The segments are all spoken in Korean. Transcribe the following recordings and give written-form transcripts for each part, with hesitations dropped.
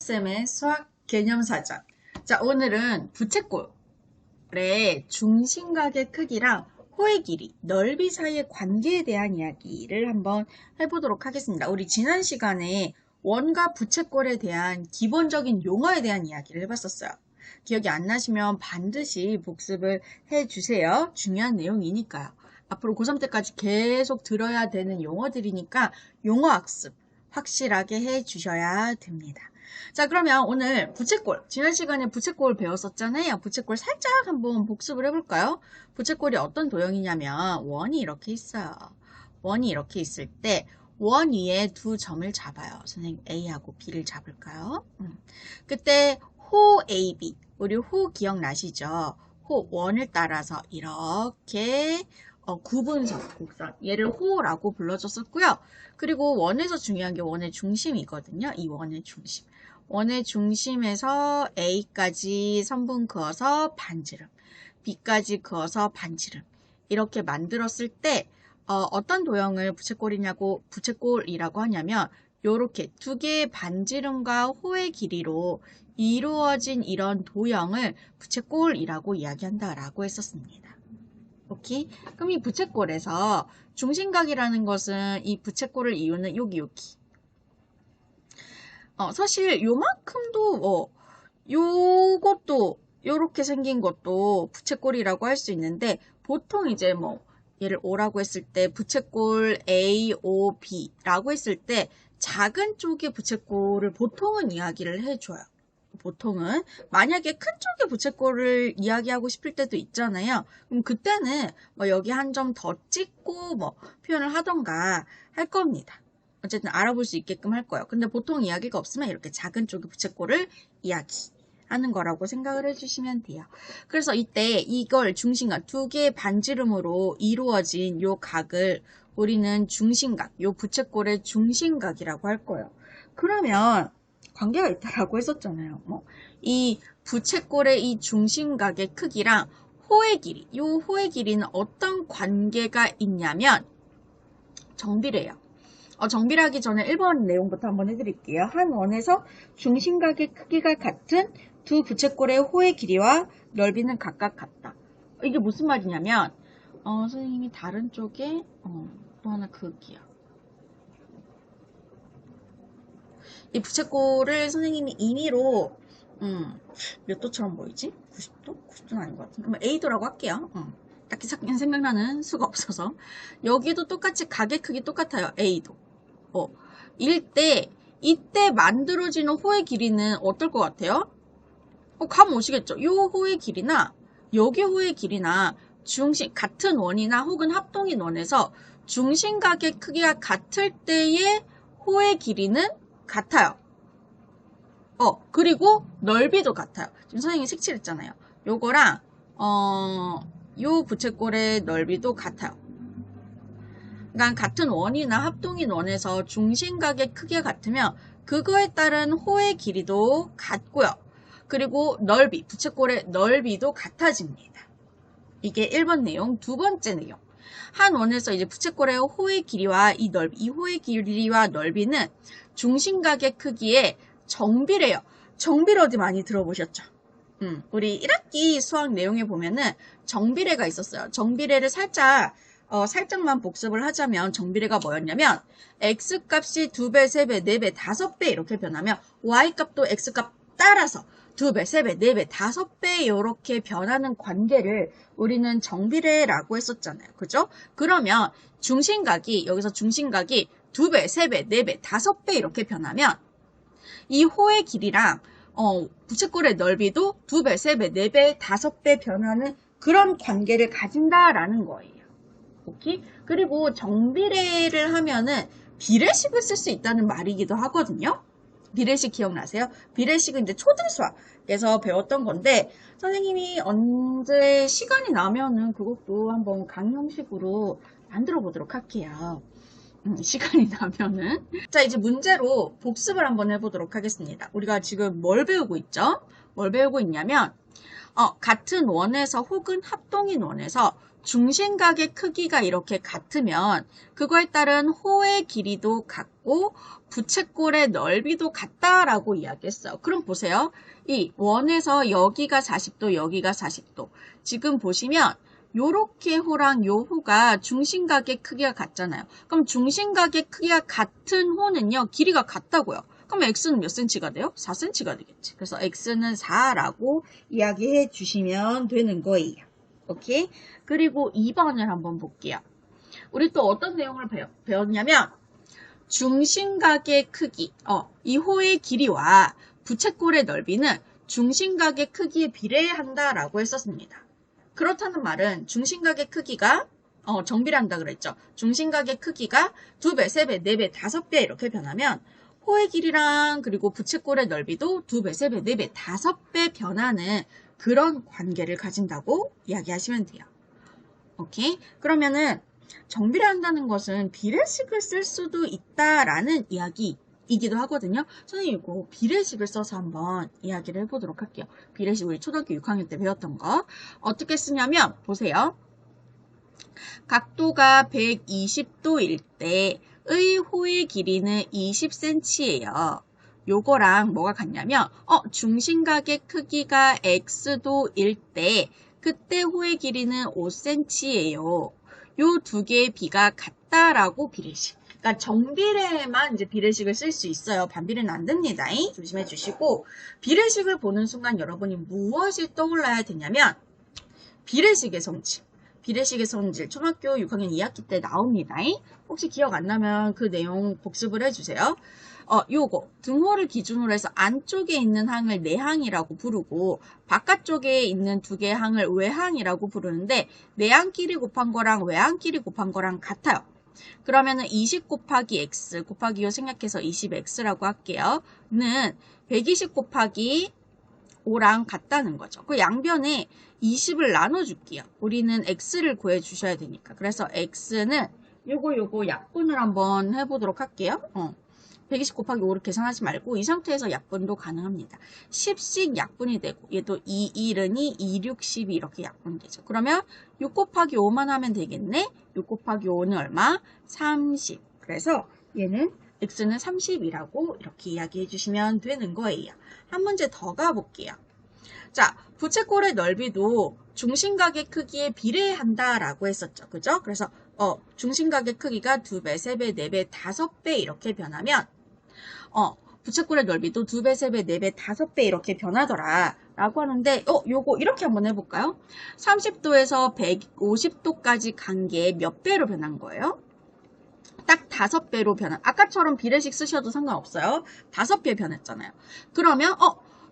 쌤의 수학 개념사전. 자, 오늘은 부채꼴의 중심각의 크기랑 호의 길이, 넓이 사이의 관계에 대한 이야기를 한번 해보도록 하겠습니다. 우리 지난 시간에 원과 부채꼴에 대한 기본적인 용어에 대한 이야기를 해봤었어요. 기억이 안 나시면 반드시 복습을 해주세요. 중요한 내용이니까요. 앞으로 고3 때까지 계속 들어야 되는 용어들이니까 용어 학습 확실하게 해주셔야 됩니다. 자, 그러면 오늘 부채꼴, 지난 시간에 부채꼴 배웠었잖아요. 부채꼴 살짝 한번 복습을 해볼까요? 부채꼴이 어떤 도형이냐면 원이 이렇게 있어요. 원이 이렇게 있을 때 원 위에 두 점을 잡아요. 선생님 A하고 B를 잡을까요? 그때 호 AB, 우리 호 기억나시죠? 호 원을 따라서 이렇게 구분선, 곡선, 얘를 호라고 불러줬었고요. 그리고 원에서 중요한 게 원의 중심이거든요. 이 원의 중심. 원의 중심에서 A까지 선분 그어서 반지름, B까지 그어서 반지름 이렇게 만들었을 때 어떤 도형을 부채꼴이라고 하냐면 요렇게 두 개의 반지름과 호의 길이로 이루어진 이런 도형을 부채꼴이라고 이야기한다라고 했었습니다. 오케이? 그럼 이 부채꼴에서 중심각이라는 것은 이 부채꼴을 이루는 여기 사실 요만큼도 요것도 요렇게 생긴 것도 부채꼴이라고 할 수 있는데 보통 이제 얘를 O라고 했을 때 부채꼴 A, O, B라고 했을 때 작은 쪽의 부채꼴을 보통은 이야기를 해줘요. 보통은 만약에 큰 쪽의 부채꼴을 이야기하고 싶을 때도 있잖아요. 그럼 그때는 여기 한 점 더 찍고 표현을 하던가 할 겁니다. 어쨌든 알아볼 수 있게끔 할 거예요. 근데 보통 이야기가 없으면 이렇게 작은 쪽의 부채꼴을 이야기하는 거라고 생각을 해주시면 돼요. 그래서 이때 이걸 중심각, 두 개의 반지름으로 이루어진 요 각을 우리는 중심각, 요 부채꼴의 중심각이라고 할 거예요. 그러면 관계가 있다라고 했었잖아요. 이 부채꼴의 이 중심각의 크기랑 호의 길이, 이 호의 길이는 어떤 관계가 있냐면 정비례예요. 정비례하기 전에 1번 내용부터 한번 해드릴게요. 한 원에서 중심각의 크기가 같은 두 부채꼴의 호의 길이와 넓이는 각각 같다. 이게 무슨 말이냐면 선생님이 다른 쪽에 또 하나 그을게요. 이 부채꼴을 선생님이 임의로 몇 도처럼 보이지? 90도? 90도는 아닌 것 같은데 A도라고 할게요. 딱히 생각나는 수가 없어서 여기도 똑같이 각의 크기 똑같아요. A도 이때 만들어지는 호의 길이는 어떨 것 같아요? 감 오시겠죠? 이 호의 길이나 여기 호의 길이나 같은 원이나 혹은 합동인 원에서 중심각의 크기가 같을 때의 호의 길이는 같아요. 그리고 넓이도 같아요. 지금 선생님이 색칠했잖아요. 요거랑 요 부채꼴의 넓이도 같아요. 그러니까 같은 원이나 합동인 원에서 중심각의 크기가 같으면 그거에 따른 호의 길이도 같고요. 그리고 넓이, 부채꼴의 넓이도 같아집니다. 이게 1번 내용. 두 번째 내용. 한 원에서 이제 부채꼴의 호의 길이와 이 호의 길이와 넓이는 중심각의 크기에 정비례요. 정비례 어디 많이 들어보셨죠? 우리 1학기 수학 내용에 보면은 정비례가 있었어요. 정비례를 살짝만 복습을 하자면 정비례가 뭐였냐면 x값이 2배, 3배, 4배, 5배 이렇게 변하면 y값도 x값 따라서 2배, 3배, 4배, 5배 이렇게 변하는 관계를 우리는 정비례라고 했었잖아요. 그죠? 그러면 여기서 중심각이 2배, 3배, 4배, 5배 이렇게 변하면 이 호의 길이랑 부채꼴의 넓이도 2배, 3배, 4배, 5배 변하는 그런 관계를 가진다라는 거예요. 오케이? 그리고 정비례를 하면은 비례식을 쓸 수 있다는 말이기도 하거든요. 비례식 기억나세요? 비례식은 이제 초등수학에서 배웠던 건데 선생님이 언제 시간이 나면은 그것도 한번 강의 형식으로 만들어 보도록 할게요. 시간이 나면은. 자, 이제 문제로 복습을 한번 해보도록 하겠습니다. 우리가 지금 뭘 배우고 있죠? 뭘 배우고 있냐면 같은 원에서 혹은 합동인 원에서 중심각의 크기가 이렇게 같으면 그거에 따른 호의 길이도 같고 부채꼴의 넓이도 같다라고 이야기했어요. 그럼 보세요. 이 원에서 여기가 40도, 여기가 40도. 지금 보시면 요렇게 호랑 요 호가 중심각의 크기가 같잖아요. 그럼 중심각의 크기가 같은 호는요, 길이가 같다고요. 그럼 x는 몇 cm가 돼요? 4cm가 되겠지. 그래서 x는 4라고 이야기해 주시면 되는 거예요. 오케이? 그리고 2번을 한번 볼게요. 우리 또 어떤 내용을 배웠냐면 중심각의 크기, 이 호의 길이와 부채꼴의 넓이는 중심각의 크기에 비례한다라고 했었습니다. 그렇다는 말은 중심각의 크기가 정비례한다 그랬죠. 중심각의 크기가 2배, 3배, 4배, 5배 이렇게 변하면 호의 길이랑 그리고 부채꼴의 넓이도 2배, 3배, 4배, 5배 변하는 그런 관계를 가진다고 이야기하시면 돼요. 오케이? 그러면은 정비례한다는 것은 비례식을 쓸 수도 있다라는 이야기이기도 하거든요. 선생님 이거 비례식을 써서 한번 이야기를 해보도록 할게요. 비례식 우리 초등학교 6학년 때 배웠던 거. 어떻게 쓰냐면 보세요. 각도가 120도일 때의 호의 길이는 20cm예요. 요거랑 뭐가 같냐면 중심각의 크기가 x도일 때 그때 호의 길이는 5cm예요. 요 두 개의 비가 같다라고 비례식. 그러니까 정비례만 이제 비례식을 쓸 수 있어요. 반비례는 안 됩니다. 조심해 주시고 비례식을 보는 순간 여러분이 무엇이 떠올라야 되냐면 비례식의 성질. 비례식의 성질 초등학교 6학년 2학기 때 나옵니다. 혹시 기억 안 나면 그 내용 복습을 해주세요. 요거 등호를 기준으로 해서 안쪽에 있는 항을 내항이라고 부르고 바깥쪽에 있는 두 개의 항을 외항이라고 부르는데 내항끼리 곱한 거랑 외항끼리 곱한 거랑 같아요. 그러면은 20 곱하기 x 곱하기 요 생략해서 20x라고 할게요. 는 120 곱하기 5랑 같다는 거죠. 그 양변에 20을 나눠줄게요. 우리는 x를 구해주셔야 되니까. 그래서 x는 요거 약분을 한번 해보도록 할게요. 120 곱하기 5를 계산하지 말고 이 상태에서 약분도 가능합니다. 10씩 약분이 되고 얘도 2, 1은이 2, 6, 12 이렇게 약분이 되죠. 그러면 6 곱하기 5만 하면 되겠네. 6 곱하기 5는 얼마? 30. 그래서 얘는 x는 30이라고 이렇게 이야기해 주시면 되는 거예요. 한 문제 더 가볼게요. 자, 부채꼴의 넓이도 중심각의 크기에 비례한다라고 했었죠. 그죠? 그래서 중심각의 크기가 2배, 3배, 4배, 5배 이렇게 변하면 부채꼴의 넓이도 2배, 3배, 4배, 5배 이렇게 변하더라 라고 하는데 요거 이렇게 한번 해볼까요? 30도에서 150도까지 간 게 몇 배로 변한 거예요? 딱 5배로 변한, 아까처럼 비례식 쓰셔도 상관없어요. 5배 변했잖아요. 그러면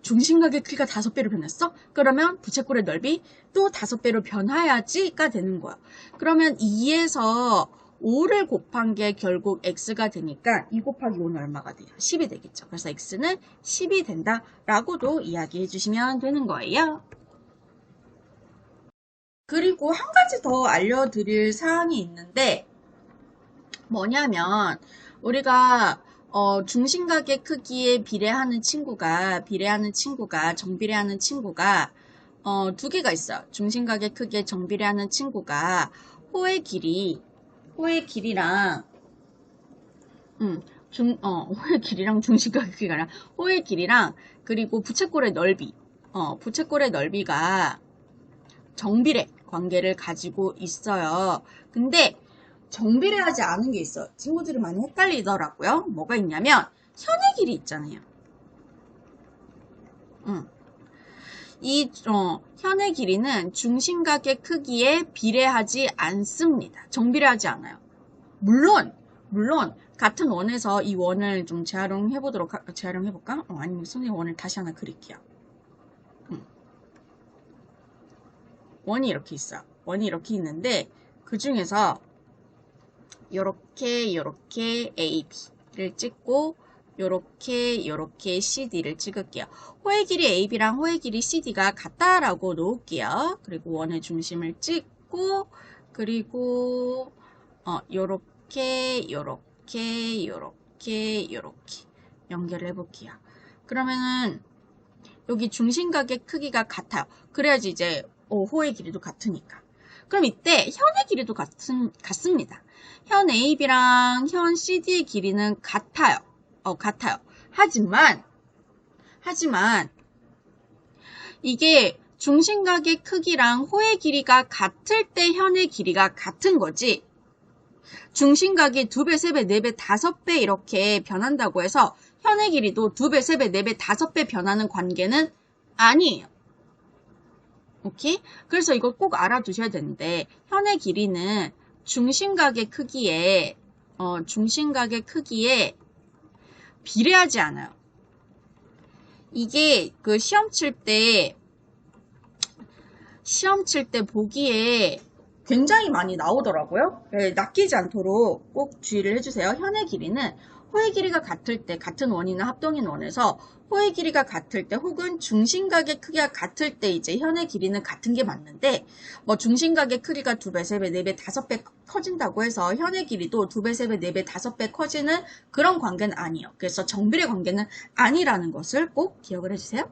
중심각의 크기가 5배로 변했어? 그러면 부채꼴의 넓이 또 5배로 변해야지가 되는 거야. 그러면 2에서 5를 곱한 게 결국 x가 되니까 2 곱하기 5는 얼마가 돼요? 10이 되겠죠. 그래서 x는 10이 된다라고도 이야기해 주시면 되는 거예요. 그리고 한 가지 더 알려드릴 사항이 있는데 뭐냐면 우리가 중심각의 크기에 비례하는 친구가 정비례하는 친구가 두 개가 있어요. 중심각의 크기에 정비례하는 친구가 호의 길이랑 호의 길이랑 중심각의 크기가 아니라 호의 길이랑 그리고 부채꼴의 넓이가 정비례 관계를 가지고 있어요. 근데 정비례하지 않은 게 있어요. 친구들이 많이 헷갈리더라고요. 뭐가 있냐면 현의 길이 있잖아요. 이 현의 길이는 중심각의 크기에 비례하지 않습니다. 정비례하지 않아요. 물론 같은 원에서 이 원을 좀 재활용해볼까? 아니면 선생님 원을 다시 하나 그릴게요. 원이 이렇게 있어요. 원이 이렇게 있는데 그 중에서 요렇게 AB를 찍고 요렇게 CD를 찍을게요. 호의 길이 AB랑 호의 길이 CD가 같다라고 놓을게요. 그리고 원의 중심을 찍고 그리고 요렇게 연결을 해볼게요. 그러면은 여기 중심각의 크기가 같아요. 그래야지 이제 호의 길이도 같으니까. 그럼 이때 현의 길이도 같습니다. 현 AB랑 현 CD의 길이는 같아요. 같아요. 하지만 이게 중심각의 크기랑 호의 길이가 같을 때 현의 길이가 같은 거지. 중심각이 2배, 3배, 4배, 5배 이렇게 변한다고 해서 현의 길이도 2배, 3배, 4배, 5배 변하는 관계는 아니에요. 오케이? 그래서 이거 꼭 알아두셔야 되는데 현의 길이는 중심각의 크기에 비례하지 않아요. 이게 그 시험 칠 때 보기에 굉장히 많이 나오더라고요. 네, 낚이지 않도록 꼭 주의를 해주세요. 현의 길이는 호의 길이가 같을 때, 같은 원이나 합동인 원에서 호의 길이가 같을 때 혹은 중심각의 크기가 같을 때 이제 현의 길이는 같은 게 맞는데 뭐 중심각의 크기가 2배, 3배, 4배, 5배 커진다고 해서 현의 길이도 2배, 3배, 4배, 5배 커지는 그런 관계는 아니에요. 그래서 정비례 관계는 아니라는 것을 꼭 기억을 해주세요.